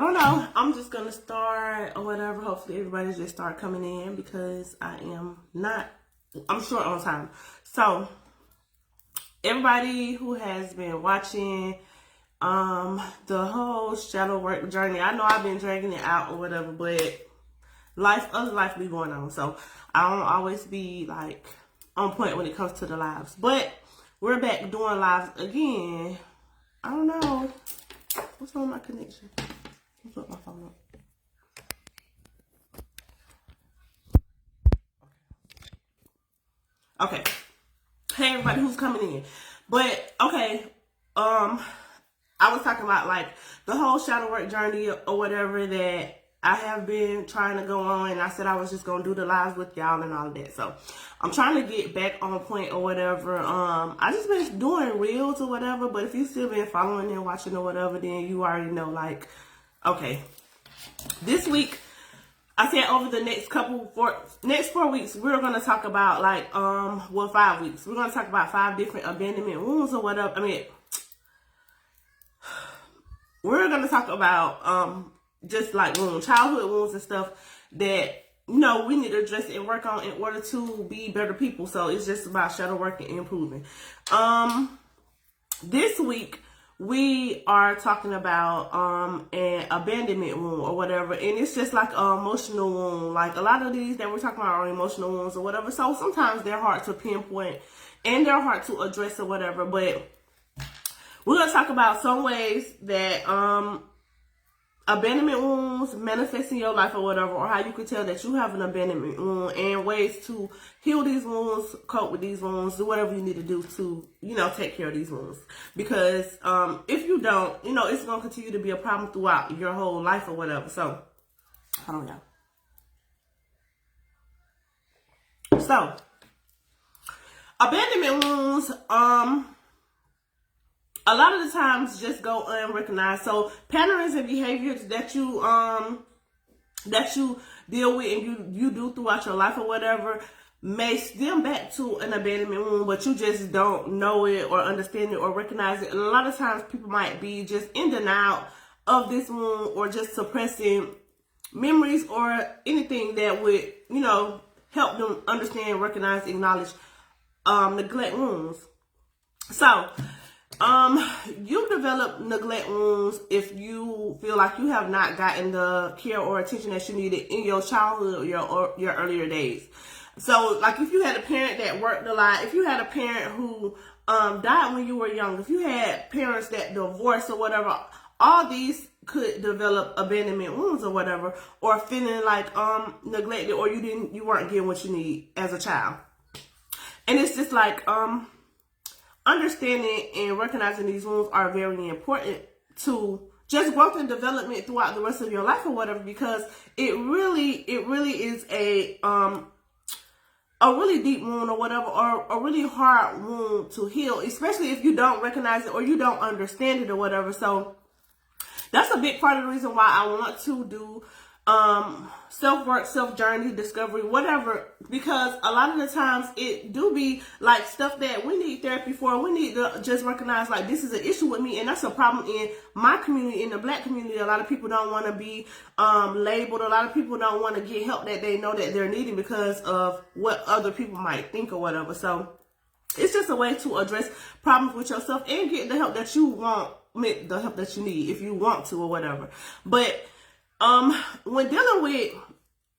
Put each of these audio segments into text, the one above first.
I don't know. I'm just gonna start or whatever. Hopefully everybody just start coming in because I'm short on time. So everybody who has been watching the whole shadow work journey, I know I've been dragging it out or whatever, but other life be going on. So I don't always be like on point when it comes to the lives. But we're back doing lives again. I don't know. What's wrong with my connection? Let's put my phone up. Okay. Hey everybody who's coming in. But okay, I was talking about like the whole shadow work journey or whatever that I have been trying to go on, and I said I was just gonna do the lives with y'all and all of that. So I'm trying to get back on point or whatever. I just been doing reels or whatever, but if you still been following and watching or whatever, then you already know, like, okay. This week, I said over the next 4 weeks, we're gonna talk about like 5 weeks. We're gonna talk about 5 different abandonment wounds or whatever. I mean, we're gonna talk about just like childhood wounds and stuff that we need to address and work on in order to be better people. So it's just about shadow work and improving. This week we are talking about an abandonment wound or whatever, and it's just like an emotional wound. Like a lot of these that we're talking about are emotional wounds or whatever. So sometimes they're hard to pinpoint and they're hard to address or whatever. But we're gonna talk about some ways that abandonment wounds manifest in your life or whatever, or how you could tell that you have an abandonment wound, and ways to heal these wounds, cope with these wounds, do whatever you need to do to, take care of these wounds. Because if you don't, it's going to continue to be a problem throughout your whole life or whatever. So, I don't know. So, abandonment wounds, a lot of the times just go unrecognized. So patterns and behaviors that you deal with and you do throughout your life or whatever may stem back to an abandonment wound, but you just don't know it or understand it or recognize it. And a lot of times people might be just in denial of this wound or just suppressing memories or anything that would, help them understand, recognize, acknowledge neglect wounds. So you develop neglect wounds if you feel like you have not gotten the care or attention that you needed in your childhood or your earlier days. So, like if you had a parent that worked a lot, if you had a parent who died when you were young, if you had parents that divorced or whatever, all these could develop abandonment wounds or whatever, or feeling like neglected, or you weren't getting what you need as a child. And it's just like understanding and recognizing these wounds are very important to just growth and development throughout the rest of your life or whatever, because it really is a really deep wound or whatever, or a really hard wound to heal, especially if you don't recognize it or you don't understand it or whatever. So that's a big part of the reason why I want to do self-work, self-journey, discovery, whatever, because a lot of the times it do be like stuff that we need therapy for. We need to just recognize like this is an issue with me, and that's a problem in my community, in the Black community. A lot of people don't want to be labeled. A lot of people don't want to get help that they know that they're needing because of what other people might think or whatever. So it's just a way to address problems with yourself and get the help that you want, the help that you need if you want to or whatever. But when dealing with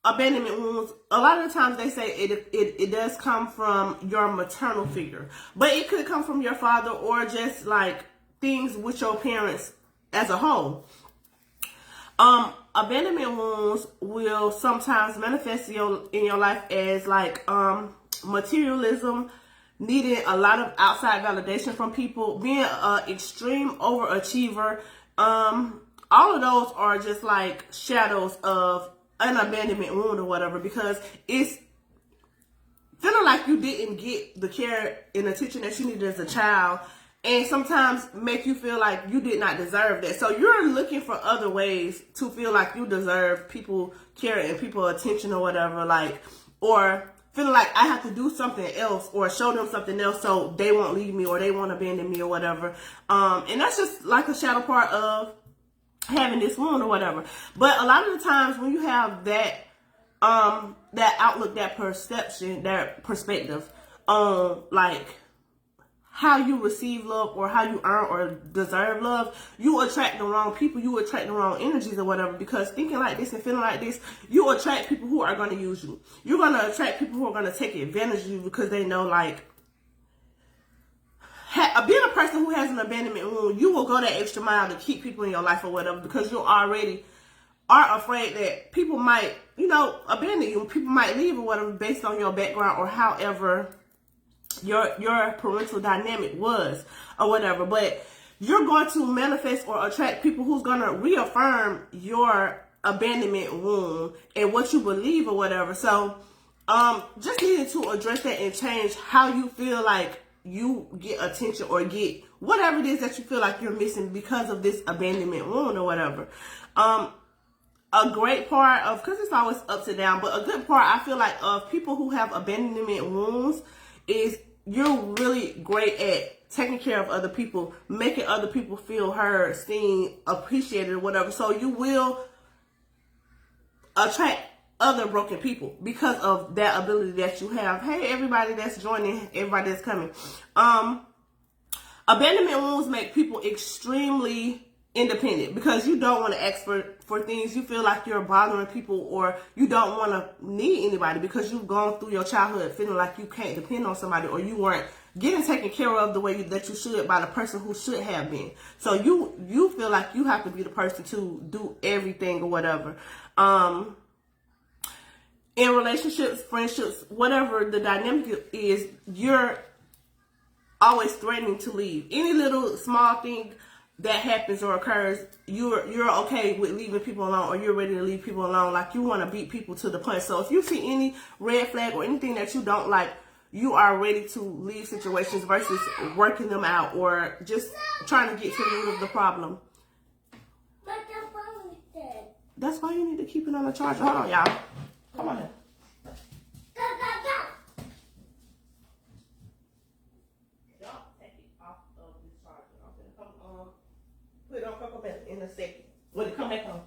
abandonment wounds, a lot of the times they say it does come from your maternal figure, but it could come from your father or just like things with your parents as a whole. Abandonment wounds will sometimes manifest in your life as like materialism, needing a lot of outside validation from people, being an extreme overachiever. All of those are just like shadows of an abandonment wound or whatever, because it's feeling like you didn't get the care and attention that you needed as a child, and sometimes make you feel like you did not deserve that. So you're looking for other ways to feel like you deserve people care and people attention or whatever, like, or feeling like I have to do something else or show them something else so they won't leave me or they won't abandon me or whatever. And that's just like a shadow part of having this wound or whatever. But a lot of the times when you have that that outlook, that perception, that perspective on like how you receive love or how you earn or deserve love, you attract the wrong people, you attract the wrong energies or whatever, because thinking like this and feeling like this, you attract people who are going to use you. You're going to attract people who are going to take advantage of you because they know like, being a person who has an abandonment wound, you will go that extra mile to keep people in your life or whatever, because you already are afraid that people might, abandon you. People might leave or whatever based on your background or however your parental dynamic was or whatever. But you're going to manifest or attract people who's going to reaffirm your abandonment wound and what you believe or whatever. So just needing to address that and change how you feel like you get attention or get whatever it is that you feel like you're missing because of this abandonment wound or whatever. A great part of, because it's always ups and down, but a good part I feel like of people who have abandonment wounds is you're really great at taking care of other people, making other people feel heard, seen, appreciated or whatever. So you will attract other broken people because of that ability that you have. Hey, everybody that's joining, everybody that's coming. Abandonment wounds make people extremely independent because you don't want to ask for things. You feel like you're bothering people, or you don't want to need anybody because you've gone through your childhood feeling like you can't depend on somebody, or you weren't getting taken care of the way that you should by the person who should have been. So you feel like you have to be the person to do everything or whatever. In relationships, friendships, whatever the dynamic is, you're always threatening to leave. Any little small thing that happens or occurs, you're okay with leaving people alone, or you're ready to leave people alone. Like you want to beat people to the punch. So if you see any red flag or anything that you don't like, you are ready to leave situations versus working them out or just trying to get to the root of the problem. But the phone is dead. That's why you need to keep it on the charger. Hold on, y'all. Come on. Go, go, go. Don't take it off of this charger. I'm gonna come put it on couple minutes in a second. Will it come back on?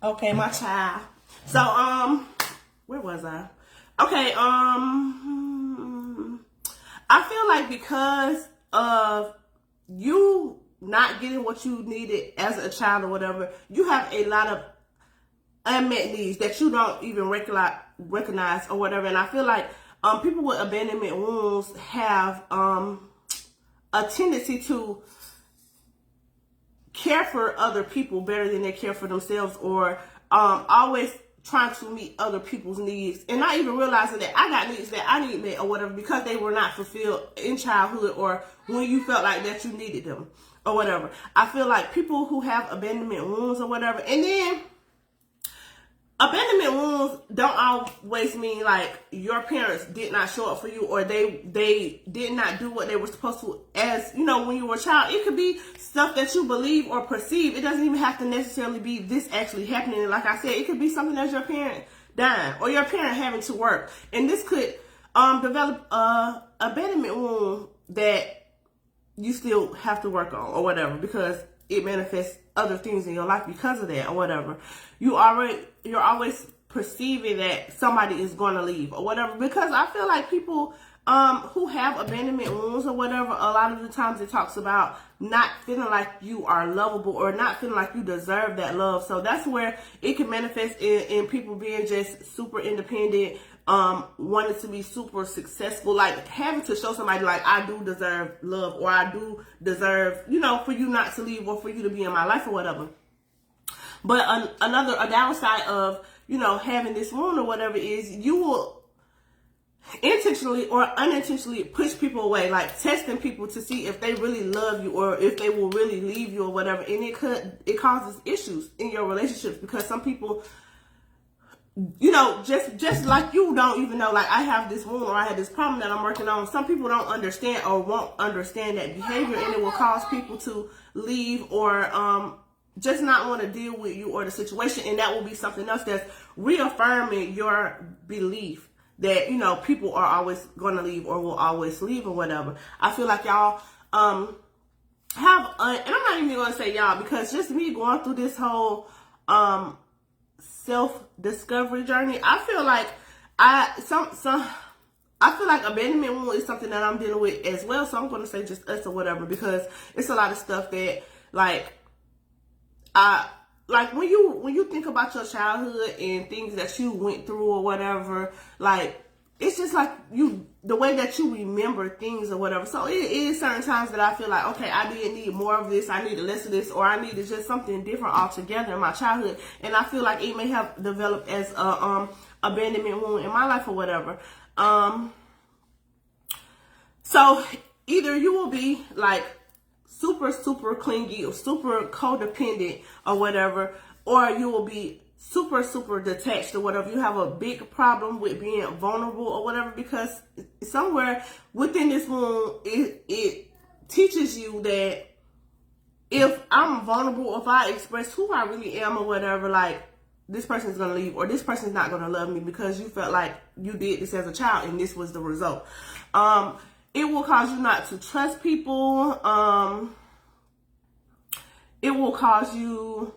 Okay, my child. So where was I? Okay, I feel like because of you not getting what you needed as a child or whatever, you have a lot of unmet needs that you don't even recognize or whatever. And I feel like people with abandonment wounds have a tendency to care for other people better than they care for themselves, or always trying to meet other people's needs and not even realizing that I got needs that I need met or whatever because they were not fulfilled in childhood or when you felt like that you needed them or whatever. I feel like people who have abandonment wounds or whatever, and then abandonment wounds don't always mean like your parents did not show up for you, or they did not do what they were supposed to as, when you were a child. It could be stuff that you believe or perceive. It doesn't even have to necessarily be this actually happening. And like I said, it could be something as your parent dying or your parent having to work. And this could develop a abandonment wound that you still have to work on or whatever, because it manifests other things in your life because of that or whatever. You're always perceiving that somebody is going to leave or whatever, because I feel like people who have abandonment wounds or whatever, a lot of the times it talks about not feeling like you are lovable or not feeling like you deserve that love. So that's where it can manifest in people being just super independent, wanting to be super successful, like having to show somebody like, I do deserve love, or I do deserve, for you not to leave or for you to be in my life or whatever. But a downside of, having this wound or whatever is you will intentionally or unintentionally push people away, like testing people to see if they really love you or if they will really leave you or whatever. And it causes issues in your relationships, because some people, just like you don't even know, like I have this wound or I have this problem that I'm working on. Some people don't understand or won't understand that behavior, and it will cause people to leave or just not want to deal with you or the situation. And that will be something else that's reaffirming your belief that, people are always going to leave or will always leave or whatever. I feel like y'all and I'm not even gonna say y'all, because just me going through this whole self-discovery journey, I feel like I feel like abandonment wound is something that I'm dealing with as well. So I'm gonna say just us or whatever, because it's a lot of stuff that like like when you think about your childhood and things that you went through or whatever, like it's just like the way that you remember things or whatever. So it is certain times that I feel like, okay, I didn't need more of this, I needed less of this, or I needed just something different altogether in my childhood. And I feel like it may have developed as a abandonment wound in my life or whatever. So either you will be like super clingy or super codependent or whatever, or you will be super detached or whatever. You have a big problem with being vulnerable or whatever, because somewhere within this wound, it teaches you that if I'm vulnerable, if I express who I really am or whatever, like this person's gonna leave, or this person's not gonna love me because you felt like you did this as a child and this was the result. It will cause you not to trust people. It will cause you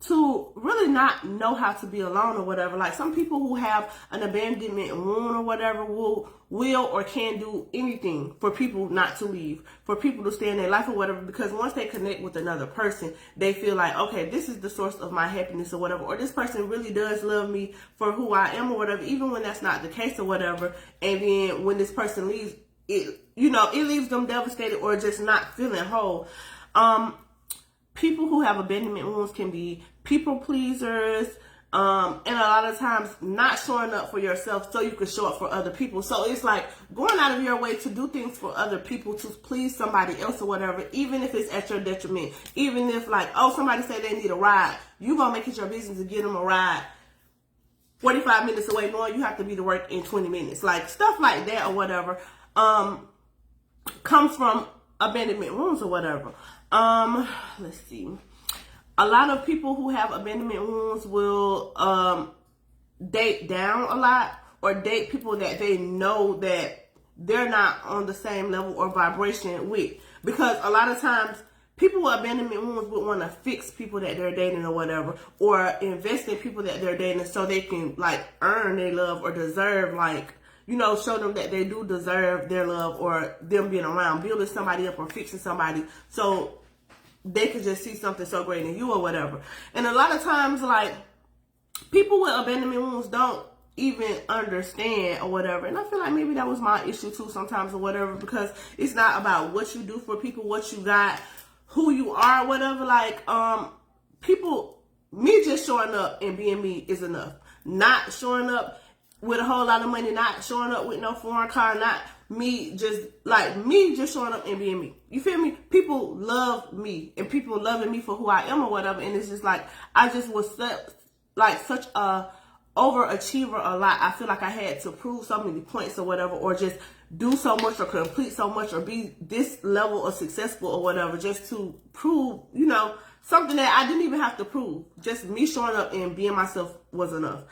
to really not know how to be alone or whatever. Like some people who have an abandonment wound or whatever will or can do anything for people not to leave, for people to stay in their life or whatever, because once they connect with another person, they feel like, okay, this is the source of my happiness or whatever, or this person really does love me for who I am or whatever, even when that's not the case or whatever. And then when this person leaves, it leaves them devastated or just not feeling whole. People who have abandonment wounds can be people pleasers, and a lot of times not showing up for yourself so you can show up for other people. So it's like going out of your way to do things for other people to please somebody else or whatever, even if it's at your detriment. Even if like, oh, somebody say they need a ride, you gonna make it your business to get them a ride 45 minutes away, knowing you have to be to work in 20 minutes. Like stuff like that or whatever comes from abandonment wounds or whatever. Let's see. A lot of people who have abandonment wounds will date down a lot, or date people that they know that they're not on the same level or vibration with. Because a lot of times people with abandonment wounds would want to fix people that they're dating or whatever, or invest in people that they're dating so they can like earn their love or deserve, like, show them that they do deserve their love or them being around, building somebody up or fixing somebody so they could just see something so great in you or whatever. And a lot of times, like, people with abandonment wounds don't even understand or whatever. And I feel like maybe that was my issue too sometimes or whatever, because it's not about what you do for people, what you got, who you are, whatever. Like, me just showing up and being me is enough. Not showing up with a whole lot of money, not showing up with no foreign car, not me just showing up and being me. You feel me? People love me and people loving me for who I am or whatever. And it's just like, I just was such a overachiever a lot. I feel like I had to prove so many points or whatever, or just do so much or complete so much or be this level of successful or whatever, just to prove, something that I didn't even have to prove. Just me showing up and being myself was enough.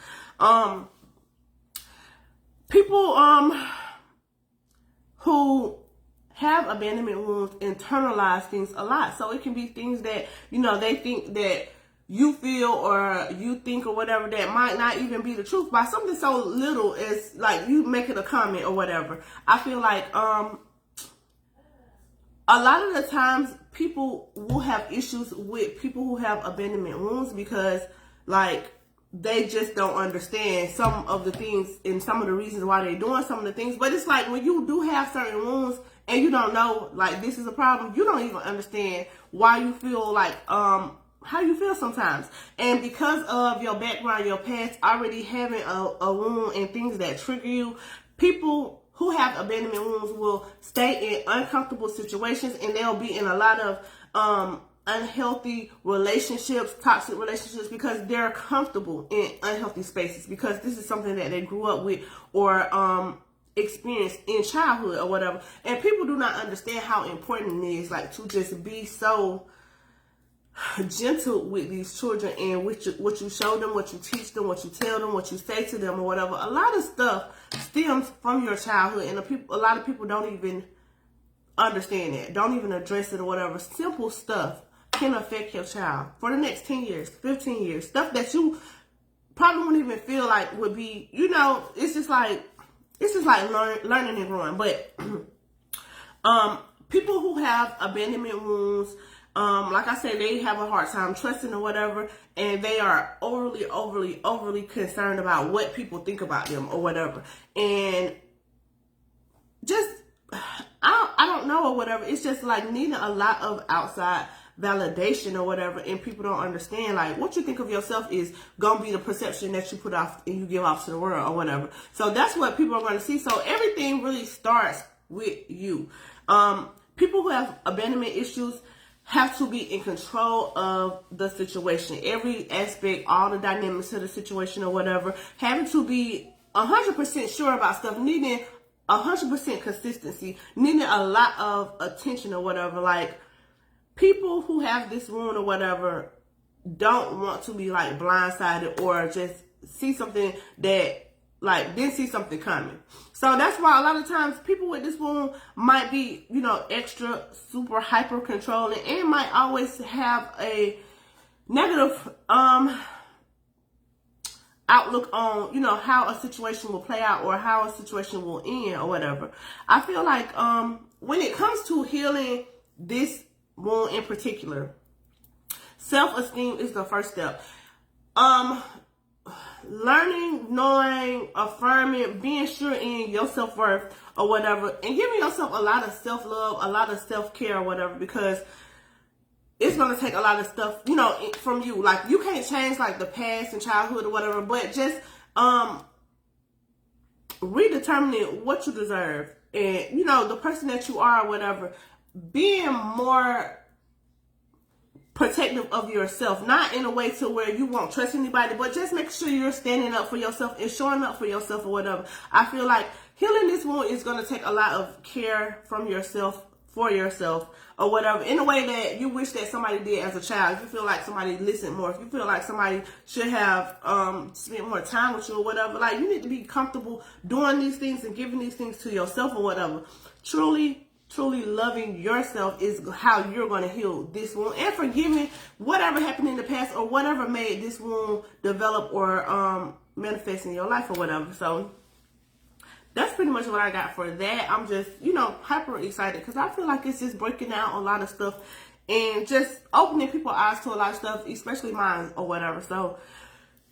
People who have abandonment wounds internalize things a lot. So it can be things that, they think that you feel or you think or whatever that might not even be the truth, by something so little as like you making a comment or whatever. I feel like a lot of the times people will have issues with people who have abandonment wounds because like they just don't understand some of the things and some of the reasons why they're doing some of the things. But it's like when you do have certain wounds and you don't know like this is a problem, you don't even understand why you feel like how you feel sometimes. And because of your background, your past, already having a wound and things that trigger you, people who have abandonment wounds will stay in uncomfortable situations, and they'll be in a lot of unhealthy relationships, toxic relationships, because they're comfortable in unhealthy spaces, because this is something that they grew up with or experienced in childhood or whatever. And people do not understand how important it is, like, to just be so gentle with these children and what you show them, what you teach them, what you tell them, what you say to them or whatever. A lot of stuff stems from your childhood, and a lot of people don't even understand that. Don't even address it or whatever. Simple stuff can affect your child for the next 10 years, 15 years. Stuff that you probably wouldn't even feel like would be, it's just like learning and growing. But people who have abandonment wounds, like I said, they have a hard time trusting or whatever, and they are overly concerned about what people think about them or whatever. And just, I don't know or whatever. It's just like needing a lot of outside validation or whatever, and people don't understand, like, what you think of yourself is gonna be the perception that you put off and you give off to the world or whatever. So that's what people are going to see. So everything really starts with you. People who have abandonment issues have to be in control of the situation, every aspect, all the dynamics of the situation or whatever, having to be 100% sure about stuff, needing 100% consistency, needing a lot of attention or whatever. Like, people who have this wound or whatever don't want to be like blindsided or just see something that, like, didn't see something coming. So that's why a lot of times people with this wound might be, extra super hyper controlling and might always have a negative outlook on, how a situation will play out or how a situation will end or whatever. I feel like when it comes to healing this wound in particular, self-esteem is the first step. Learning, knowing, affirming, being sure in your self-worth or whatever, and giving yourself a lot of self-love, a lot of self-care or whatever, because it's going to take a lot of stuff, from you. Like, you can't change like the past and childhood or whatever, but just redetermining what you deserve and, the person that you are or whatever, being more protective of yourself, not in a way to where you won't trust anybody, but just make sure you're standing up for yourself and showing up for yourself or whatever. I feel like healing this wound is going to take a lot of care from yourself, for yourself or whatever, in a way that you wish that somebody did as a child. If you feel like somebody listened more, if you feel like somebody should have spent more time with you or whatever, like, you need to be comfortable doing these things and giving these things to yourself or whatever. Truly loving yourself is how you're going to heal this wound, and forgiving whatever happened in the past or whatever made this wound develop or manifest in your life or whatever. So that's pretty much what I got for that. I'm just, hyper excited because I feel like it's just breaking down a lot of stuff and just opening people's eyes to a lot of stuff, especially mine or whatever. So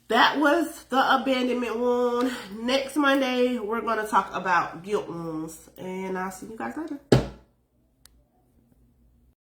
that was the abandonment wound. Next Monday, we're going to talk about guilt wounds, and I'll see you guys later.